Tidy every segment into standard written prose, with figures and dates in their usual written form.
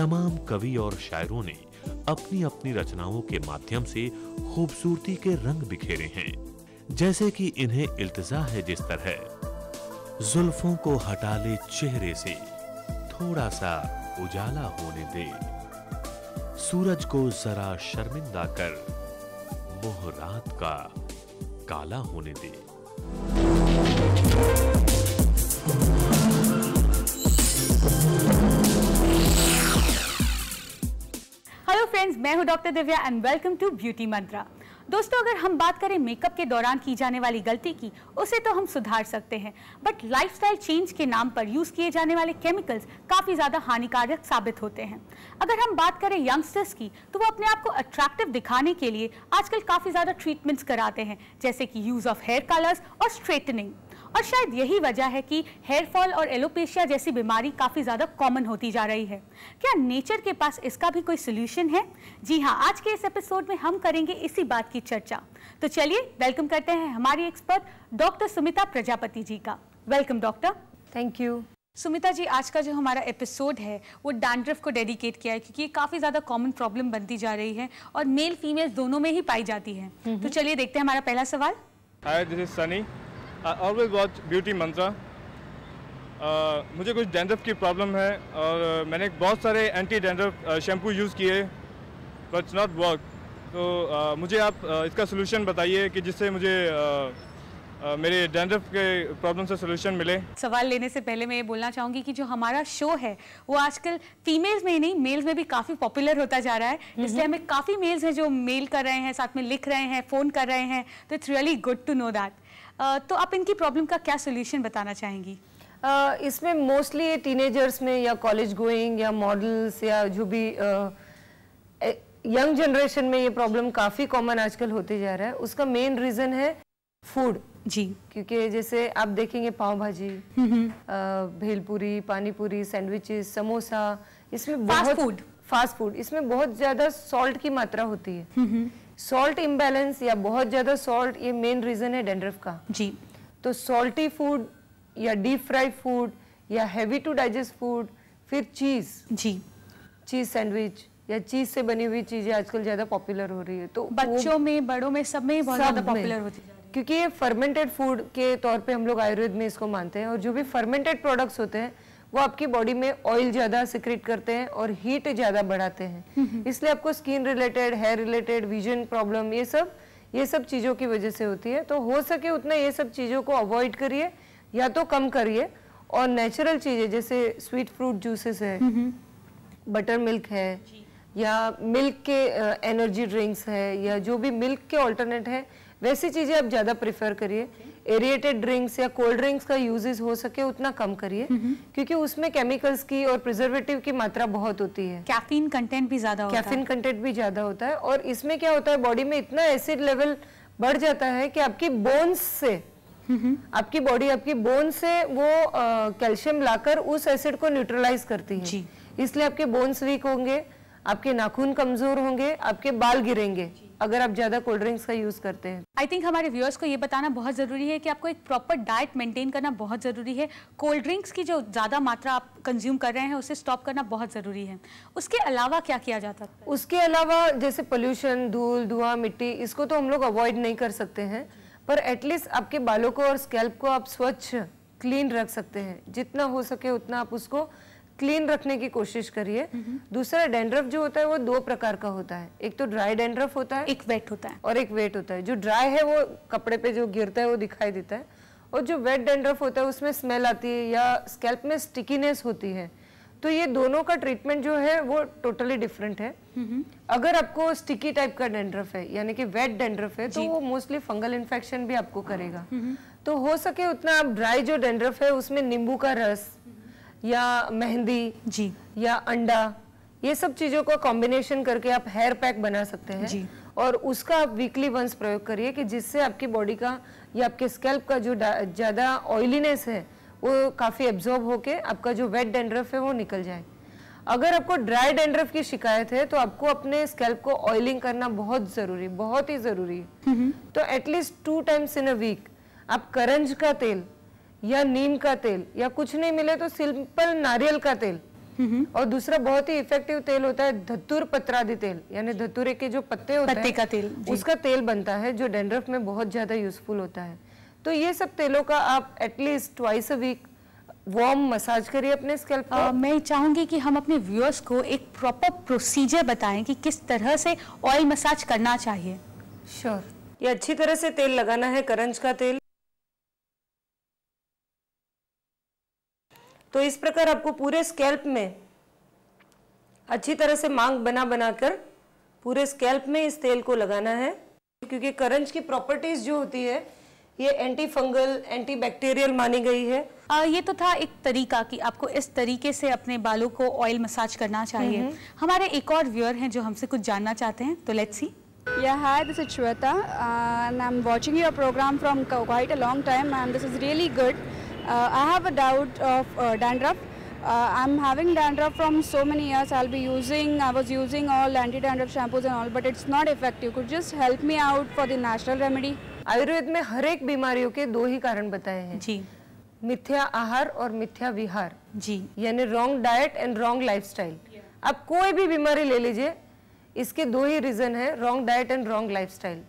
तमाम कवि और शायरों ने अपनी अपनी रचनाओं के माध्यम से खूबसूरती के रंग बिखेरे हैं। जैसे कि इन्हें इल्तिजा है जिस तरह, जुल्फों को हटा ले चेहरे से, थोड़ा सा उजाला होने दे, सूरज को जरा शर्मिंदा कर, मोह रात का काला होने दे। हेलो फ्रेंड्स, मैं हूं doctor Divya and welcome to beauty Mantra. दोस्तों, अगर हम बात करें मेकअप के दौरान की जाने वाली गलती की, उसे तो हम सुधार सकते हैं, बट लाइफस्टाइल चेंज के नाम पर यूज किए जाने वाले केमिकल्स काफी ज्यादा हानिकारक साबित होते हैं। अगर हम बात करें यंगस्टर्स की, तो वो अपने आप को अट्रैक्टिव दिखाने के लिए आजकल काफी ज्यादा ट्रीटमेंट्स कराते हैं, जैसे कि यूज ऑफ हेयर कलर्स और स्ट्रेटनिंग। और शायद यही वजह है कि हेयर फॉल और एलोपेशिया जैसी बीमारी काफ़ी ज़्यादा कॉमन होती जा रही है। क्या नेचर के पास इसका भी कोई सोल्यूशन है? जी हाँ, आज के इस एपिसोड में हम करेंगे इसी बात की चर्चा। तो चलिए वेलकम करते हैं हमारी एक्सपर्ट डॉक्टर सुमिता प्रजापति जी का। Welcome doctor. Thank you. Sumita ji, आज का जो हमारा एपिसोड है वो डैंड्रफ को डेडिकेट किया है, क्योंकि ये काफ़ी ज़्यादा कॉमन प्रॉब्लम बनती जा रही है और मेल फीमेल दोनों में ही पाई जाती है। तो चलिए देखते हैं हमारा पहला सवाल। Hi, this is Sunny. I always watch Beauty Mantra। मुझे कुछ डैंड्रफ की प्रॉब्लम है और मैंने बहुत सारे एंटी डैंड्रफ शैम्पू यूज़ किए, बट इट्स नॉट वर्क। तो मुझे आप इसका सोल्यूशन बताइए कि जिससे मुझे मेरे डैंड्रफ के प्रॉब्लम से सोल्यूशन मिले। सवाल लेने से पहले मैं ये बोलना चाहूँगी कि जो हमारा शो है वो आजकल फीमेल्स में ही नहीं, मेल्स में भी काफ़ी पॉपुलर होता जा रहा है, इसलिए हमें काफ़ी मेल्स हैं जो मेल कर रहे हैं, साथ में लिख रहे हैं, फ़ोन कर रहे हैं। तो it's really good to know that. तो आप इनकी प्रॉब्लम का क्या सोल्यूशन बताना चाहेंगी? इसमें मोस्टली टीनेजर्स में या कॉलेज गोइंग या मॉडल्स या जो भी यंग जनरेशन में ये प्रॉब्लम काफ़ी कॉमन आजकल होते जा रहा है। उसका मेन रीज़न है फूड जी, क्योंकि जैसे आप देखेंगे पाव भाजी, भेलपूरी, पानीपुरी, सैंडविचेस, समोसा, इसमें बहुत फास्ट फूड, इसमें बहुत ज़्यादा सॉल्ट की मात्रा होती है। सॉल्ट इम्बैलेंस या बहुत ज़्यादा सॉल्ट, ये मेन रीज़न है डैंड्रफ का जी। तो सॉल्टी फूड या डीप फ्राइड फूड या हैवी टू डाइजेस्ट फूड, फिर चीज़ सैंडविच या चीज़ से बनी हुई चीज़ें आजकल ज़्यादा पॉपुलर हो रही है। तो बच्चों में, बड़ों में, सब में बहुत ज़्यादा पॉपुलर होती है, क्योंकि ये फर्मेंटेड फूड के तौर पे हम लोग आयुर्वेद में इसको मानते हैं। और जो भी फर्मेंटेड प्रोडक्ट्स होते हैं वो आपकी बॉडी में ऑयल ज़्यादा सिक्रेट करते हैं और हीट ज़्यादा बढ़ाते हैं, इसलिए आपको skin related, hair related, vision problem, ये सब चीज़ों की वजह से होती है। तो हो सके उतना ये सब चीज़ों को अवॉइड करिए या तो कम करिए, और नेचुरल चीज़ें जैसे स्वीट फ्रूट जूसेस है, बटर मिल्क है, या मिल्क के एनर्जी ड्रिंक्स है, या जो भी मिल्क के ऑल्टरनेट है वैसी चीज़ें आप ज़्यादा प्रेफर करिए। एरिएटेड ड्रिंक्स या कोल्ड ड्रिंक्स का यूजेस हो सके उतना कम करिए, क्योंकि उसमें केमिकल्स की और प्रिजर्वेटिव की मात्रा बहुत होती है। कैफीन कंटेंट भी ज़्यादा होता है। कैफीन कंटेंट भी ज़्यादा होता है, और इसमें क्या होता है, बॉडी में इतना एसिड लेवल बढ़ जाता है कि आपकी बोन्स से, आपकी बॉडी आपकी बोन से वो कैल्शियम लाकर उस एसिड को न्यूट्रलाइज करती है, इसलिए आपके बोन्स वीक होंगे, आपके नाखून कमजोर होंगे, आपके बाल गिरेंगे अगर आप ज्यादा कोल्ड ड्रिंक्स का यूज करते हैं। आई थिंक हमारे व्यूअर्स को ये बताना बहुत ज़रूरी है कि आपको एक प्रॉपर डाइट मेंटेन करना बहुत ज़रूरी है। कोल्ड ड्रिंक्स की जो ज़्यादा मात्रा आप कंज्यूम कर रहे हैं उसे स्टॉप करना बहुत ज़रूरी है। उसके अलावा क्या किया जाता है? उसके अलावा जैसे पोल्यूशन, धूल, धुआं, मिट्टी, इसको तो हम लोग अवॉइड नहीं कर सकते हैं, पर एटलीस्ट आपके बालों को और स्कैल्प को आप स्वच्छ, क्लीन रख सकते हैं। जितना हो सके उतना आप उसको क्लीन रखने की कोशिश करिए। दूसरा, डैंड्रफ जो होता है वो दो प्रकार का होता है, एक तो ड्राई डैंड्रफ होता है, एक वेट होता है, और एक वेट होता है। जो ड्राई है वो कपड़े पे जो गिरता है वो दिखाई देता है, और जो वेट डैंड्रफ होता है उसमें स्मेल आती है या स्कैल्प में स्टिकीनेस होती है। तो ये दोनों का ट्रीटमेंट जो है वो टोटली डिफरेंट है। अगर आपको स्टिकी टाइप का डैंड्रफ है यानी कि वेट डैंड्रफ है, तो वो मोस्टली फंगल इन्फेक्शन भी आपको करेगा। तो हो सके उतना आप ड्राई जो डैंड्रफ है उसमें नींबू का रस या मेहंदी या अंडा, ये सब चीजों को कॉम्बिनेशन करके आप हेयर पैक बना सकते हैं, और उसका आप वीकली वंस प्रयोग करिए, कि जिससे आपकी बॉडी का या आपके स्कैल्प का जो ज्यादा ऑयलीनेस है वो काफी एब्जॉर्ब होके आपका जो वेट डैंड्रफ है वो निकल जाए। अगर आपको ड्राई डैंड्रफ की शिकायत है तो आपको अपने स्कैल्प को ऑयलिंग करना बहुत जरूरी, बहुत ही जरूरी है। तो at least 2 times in a week आप करंज का तेल या नीम का तेल, या कुछ नहीं मिले तो सिंपल नारियल का तेल और दूसरा बहुत ही इफेक्टिव तेल होता है धतूर पत्रादि तेल, यानी धतूरे के जो पत्ते होते हैं, पत्ते का तेल, उसका तेल बनता है जो डैंड्रफ में बहुत ज्यादा यूजफुल होता है। तो ये सब तेलों का आप at least twice a week warm massage करिए अपने स्कैल्प को। मैं चाहूंगी कि हम अपने व्यूअर्स को एक प्रॉपर प्रोसीजर बताएं कि किस तरह से ऑयल मसाज करना चाहिए। श्योर, ये अच्छी तरह से तेल लगाना है, करंज का तेल। तो इस प्रकार आपको पूरे स्कैल्प में अच्छी तरह से मांग बना बनाकर पूरे स्कैल्प में इस तेल को लगाना है, क्योंकि करंज की प्रॉपर्टीज जो होती है ये एंटी फंगल, एंटी बैक्टीरियल मानी गई है। ये तो था एक तरीका कि आपको इस तरीके से अपने बालों को ऑयल मसाज करना चाहिए। हमारे एक और व्यूअर हैं जो हमसे कुछ जानना चाहते हैं, तो let's see. Yeah, hi, this is Shweta, and I'm watching your program from quite a long time, and this is really good. I have a doubt of dandruff. I'm having dandruff from so many years. I was using all anti-dandruff shampoos and all, but it's not effective. Could you just help me out for the natural remedy? Ayurveda में हर एक बीमारियों के दो ही कारण बताए हैं जी, मिथ्या आहार और मिथ्या विहार, जी, यानी wrong diet and wrong lifestyle. आप कोई भी बीमारी ले लीजिए, इसके दो ही रीजन है, wrong diet and wrong lifestyle.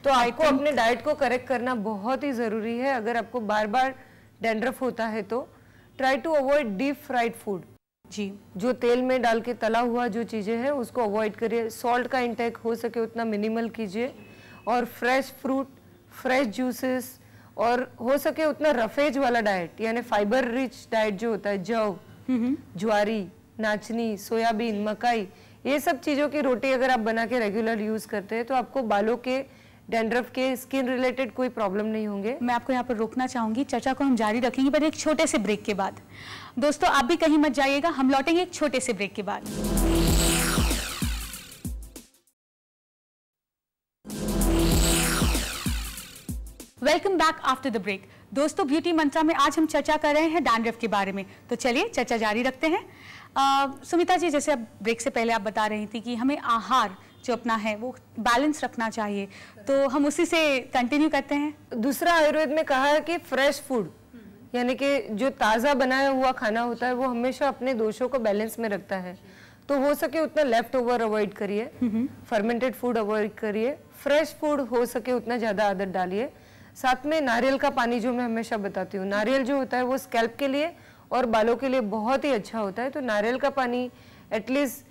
तो आपको अपने डाइट को करेक्ट करना बहुत ही जरूरी है। अगर आपको बार बार डैंड्रफ होता है तो try to avoid deep fried food. जी, जो तेल में डाल के तला हुआ जो चीजें हैं उसको अवॉइड करिए। सॉल्ट का इंटेक हो सके उतना मिनिमल कीजिए, और फ्रेश फ्रूट, फ्रेश जूसेस, और हो सके उतना रफेज वाला डाइट, यानी फाइबर रिच डाइट जो होता है, जव, ज्वारी, नाचनी, सोयाबीन, मकाई, ये सब चीजों की रोटी अगर आप बना के रेगुलर यूज करते हैं तो आपको बालों के, डैंड्रफ के, स्किन रिलेटेड कोई प्रॉब्लम नहीं होंगे। मैं आपको यहाँ पर रोकना चाहूंगी, चर्चा को हम जारी रखेंगे पर एक छोटे से ब्रेक के बाद। दोस्तों आप भी कहीं मत जाइएगा, हम लौटेंगे एक छोटे से ब्रेक के बाद। Welcome back after the break. दोस्तों ब्यूटी मंत्रा में आज हम चर्चा कर रहे हैं डैंड्रफ के बारे में, तो चलिए चर्चा जारी रखते हैं। सुमिता जी, जैसे अब ब्रेक से पहले आप बता रही थी कि हमें आहार जो अपना है वो बैलेंस रखना चाहिए, तो हम उसी से कंटिन्यू करते हैं। दूसरा आयुर्वेद में कहा है कि फ्रेश फूड, यानी कि जो ताज़ा बनाया हुआ खाना होता है वो हमेशा अपने दोषों को बैलेंस में रखता है। तो हो सके उतना लेफ्ट ओवर अवॉइड करिए, फर्मेंटेड फूड अवॉइड करिए, फ्रेश फूड हो सके उतना ज़्यादा आदत डालिए। साथ में नारियल का पानी, जो मैं हमेशा बताती हूँ, नारियल जो होता है वो स्कैल्प के लिए और बालों के लिए बहुत ही अच्छा होता है। तो नारियल का पानी एटलीस्ट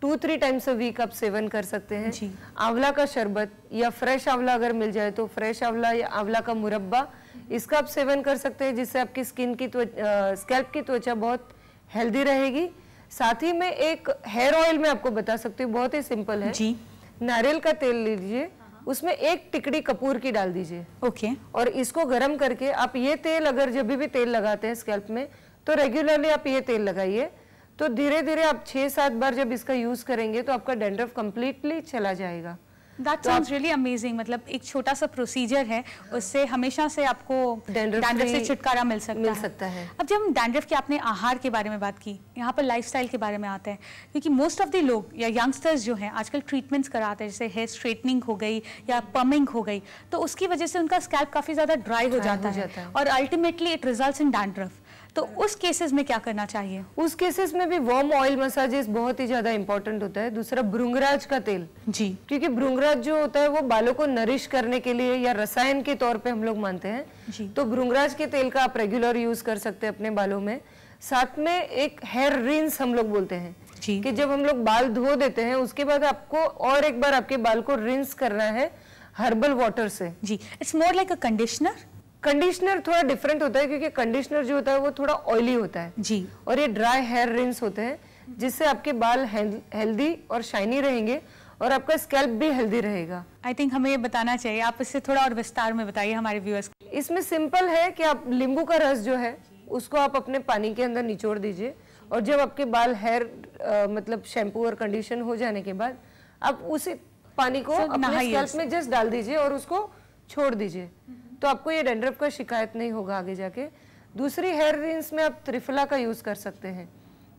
2-3 टाइम्स अ वीक आप सेवन कर सकते हैं। आंवला का शरबत या फ्रेश आंवला अगर मिल जाए तो फ्रेश आंवला या आंवला का मुरब्बा, इसका आप सेवन कर सकते हैं, जिससे आपकी स्किन की स्कैल्प की त्वचा बहुत हेल्दी रहेगी। साथ ही में एक हेयर ऑयल मैं आपको बता सकती हूँ, बहुत ही सिंपल है जी। नारियल का तेल लीजिए, उसमें एक टिकड़ी कपूर की डाल दीजिए, ओके, और इसको गर्म करके आप ये तेल, अगर जब भी तेल लगाते हैं स्कैल्प में तो रेगुलरली आप ये तेल लगाइए। तो धीरे धीरे आप 6-7 बार जब इसका यूज करेंगे तो आपका डैंड्रफ कंप्लीटली चला जाएगा। That sounds really amazing। मतलब एक छोटा सा प्रोसीजर है, उससे हमेशा से आपको डैंड्रफ से छुटकारा मिल सकता है। अब जब हम डैंड्रफ के आपने आहार के बारे में बात की, यहाँ पर लाइफस्टाइल के बारे में आते हैं, क्योंकि मोस्ट ऑफ द लोग या यंगस्टर्स जो हैं आजकल ट्रीटमेंट्स कराते हैं, जैसे हेयर स्ट्रेटनिंग हो गई या पर्मिंग हो गई, तो उसकी वजह से उनका स्कैल्प काफी ज्यादा ड्राई हो जाता है और ultimately it results in dandruff. तो उस केसेस में क्या करना चाहिए? उस केसेस में भी वार्म ऑयल मसाजेस बहुत ही ज्यादा इंपॉर्टेंट होता है। दूसरा भृंगराज का तेल जी, क्योंकि भृंगराज जो होता है वो बालों को नरिश करने के लिए या रसायन के तौर पे हम लोग मानते हैं जी। तो भृंगराज के तेल का आप रेगुलर यूज कर सकते हैं अपने बालों में। साथ में एक हेयर रिंस हम लोग बोलते हैं जी, कि जब हम लोग बाल धो देते हैं उसके बाद आपको और एक बार आपके बाल को रिंस करना है हर्बल वाटर से जी। It's more like a conditioner. Conditioner थोड़ा डिफरेंट होता है क्योंकि कंडीशनर जो होता है वो थोड़ा ऑयली होता है जी, और ये ड्राई हेयर रिंस होते हैं, जिससे आपके बाल हेल्दी और शाइनी रहेंगे और आपका स्कैल्प भी हेल्दी रहेगा। आई थिंक हमें ये बताना चाहिए, आप इससे थोड़ा और विस्तार में बताइए हमारे व्यूअर्स को। इसमें सिंपल है कि आप नींबू का रस जो है उसको आप अपने पानी के अंदर निचोड़ दीजिए, और जब आपके बाल हेयर मतलब शैम्पू और कंडीशन हो जाने के बाद आप उसी पानी को अपने स्कैल्प में जस्ट डाल दीजिए और उसको छोड़ दीजिए, तो आपको ये डैंड्रफ का शिकायत नहीं होगा आगे जाके। दूसरी हेयर रिंस में आप त्रिफला का यूज कर सकते हैं।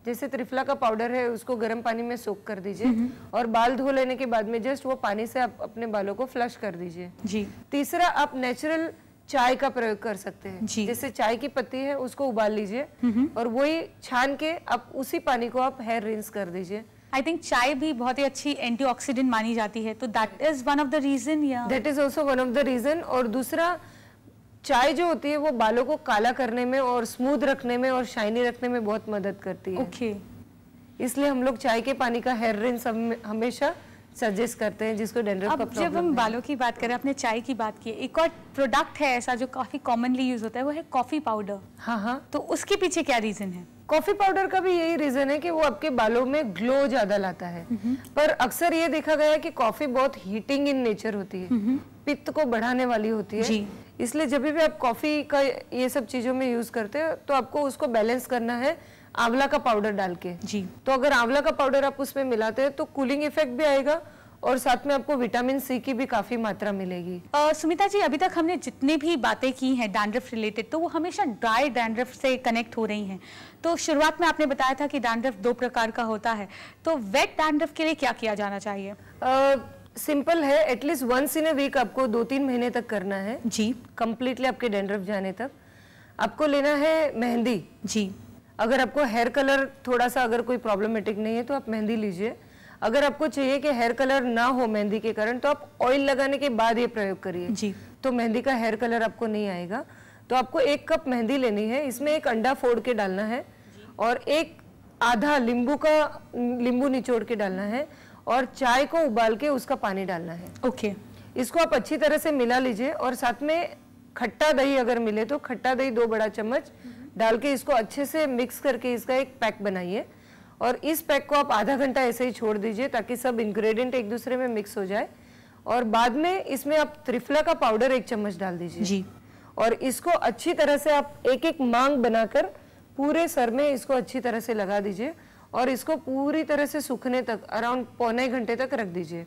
जैसे त्रिफला का पाउडर है उसको गर्म पानी में सोक कर दीजिए और बाल धो लेने के बाद में जस्ट वो पानी से आप अपने बालों को फ्लश कर दीजिए जी। तीसरा, आप नेचुरल चाय का प्रयोग कर सकते हैं। जी। जैसे चाय की पत्ती है उसको उबाल लीजिए और वही छान के आप उसी पानी को आप हेयर रिंस कर दीजिए। आई थिंक चाय भी बहुत ही अच्छी एंटीऑक्सीडेंट मानी जाती है, तो that is one of the reason. या that is also one of the reason. और दूसरा, चाय जो होती है वो बालों को काला करने में और स्मूथ रखने में और शाइनी रखने में बहुत मदद करती है। ओके, इसलिए हम लोग चाय के पानी का हेयर रिंस हमेशा सजेस्ट करते हैं जिसको डैंड्रफ का अब प्रॉब्लम जब हम बालों की बात करें, आपने चाय की बात की, एक और प्रोडक्ट है ऐसा जो काफी कॉमनली यूज होता है, वो है कॉफी पाउडर। हाँ हाँ, तो उसके पीछे क्या रीजन है? कॉफी पाउडर का भी यही रीजन है कि वो आपके बालों में ग्लो ज्यादा लाता है। पर अक्सर ये देखा गया है कि कॉफी बहुत हीटिंग इन नेचर होती है, पित्त को बढ़ाने वाली होती है। जी। इसलिए जब भी आप कॉफी का ये सब चीजों में यूज करते हो तो आपको उसको बैलेंस करना है आंवला का पाउडर डाल के। जी। तो अगर आंवला का पाउडर आप उसमें मिलाते हैं तो कूलिंग इफेक्ट भी आएगा और साथ में आपको विटामिन सी की भी काफी मात्रा मिलेगी। सुमिता जी, अभी तक हमने जितने भी बातें की हैं डैंड्रफ रिलेटेड, तो वो हमेशा ड्राई डैंड्रफ से कनेक्ट हो रही हैं। तो शुरुआत में आपने बताया था कि डैंड्रफ 2 प्रकार का होता है, तो वेट डैंड्रफ के लिए क्या किया जाना चाहिए? सिंपल है, at least once in a week आपको 2-3 महीने तक करना है जी। कंप्लीटली आपके डैंड्रफ जाने तक। आपको लेना है मेहंदी। जी। अगर आपको हेयर कलर थोड़ा सा अगर कोई प्रॉब्लमेटिक नहीं है तो आप मेहंदी लीजिए। अगर आपको चाहिए कि हेयर कलर ना हो मेहंदी के कारण तो आप ऑयल लगाने के बाद ये प्रयोग करिए। जी। तो मेहंदी का हेयर कलर आपको नहीं आएगा। तो आपको 1 कप मेहंदी लेनी है, इसमें 1 अंडा फोड़ के डालना है और एक आधा नींबू निचोड़ के डालना है और चाय को उबाल के उसका पानी डालना है। ओके। इसको आप अच्छी तरह से मिला लीजिए और साथ में खट्टा दही अगर मिले तो खट्टा दही 2 बड़ा चम्मच डाल के इसको अच्छे से मिक्स करके इसका एक पैक बनाइए और इस पैक को आप आधा घंटा ऐसे ही छोड़ दीजिए ताकि सब इंग्रेडिएंट एक दूसरे में मिक्स हो जाए। और बाद में इसमें आप त्रिफला का पाउडर 1 चम्मच डाल दीजिए जी। और इसको अच्छी तरह से आप एक मांग बनाकर पूरे सर में इसको अच्छी तरह से लगा दीजिए और इसको पूरी तरह से सूखने तक अराउंड पौने घंटे तक रख दीजिए।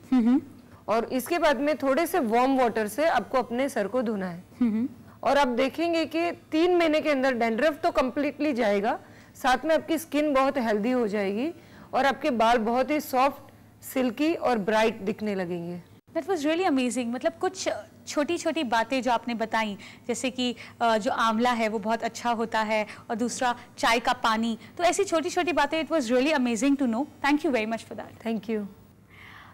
और इसके बाद में थोड़े से वार्म वाटर से आपको अपने सर को धोना है और आप देखेंगे कि 3 महीने के अंदर डैंड्रफ तो कंप्लीटली जाएगा, साथ में आपकी स्किन बहुत हेल्दी हो जाएगी और आपके बाल बहुत ही सॉफ्ट, सिल्की और ब्राइट दिखने लगेंगे। That was really amazing. मतलब कुछ छोटी छोटी बातें जो आपने बताई, जैसे कि जो आंवला है वो बहुत अच्छा होता है और दूसरा चाय का पानी, तो ऐसी छोटी छोटी बातें, it was really amazing to know. Thank you very much for that. Thank you.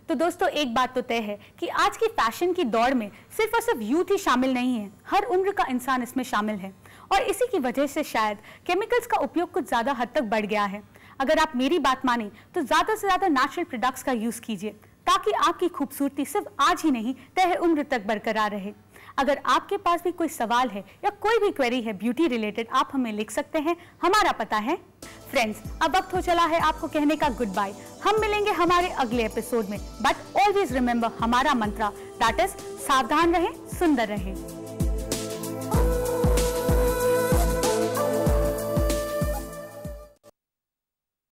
तो दोस्तों, एक बात तो तय है कि आज की फैशन की दौड़ में सिर्फ और सिर्फ यूथ ही शामिल नहीं है, हर उम्र का इंसान इसमें शामिल है और इसी की वजह से शायद केमिकल्स का उपयोग कुछ ज़्यादा हद तक बढ़ गया है। अगर आप मेरी बात माने तो ज़्यादा से ज़्यादा नेचुरल प्रोडक्ट्स का यूज़ कीजिए ताकि आपकी खूबसूरती सिर्फ आज ही नहीं, तय उम्र तक बरकरार रहे। अगर आपके पास भी कोई सवाल है या कोई भी क्वेरी है ब्यूटी रिलेटेड, आप हमें लिख सकते हैं। हमारा पता है। फ्रेंड्स, अब वक्त हो चला है आपको कहने का गुड बाय। हम मिलेंगे हमारे अगले एपिसोड में, बट ऑलवेज रिमेंबर हमारा मंत्रा, दैट इज सावधान रहें, सुंदर रहें।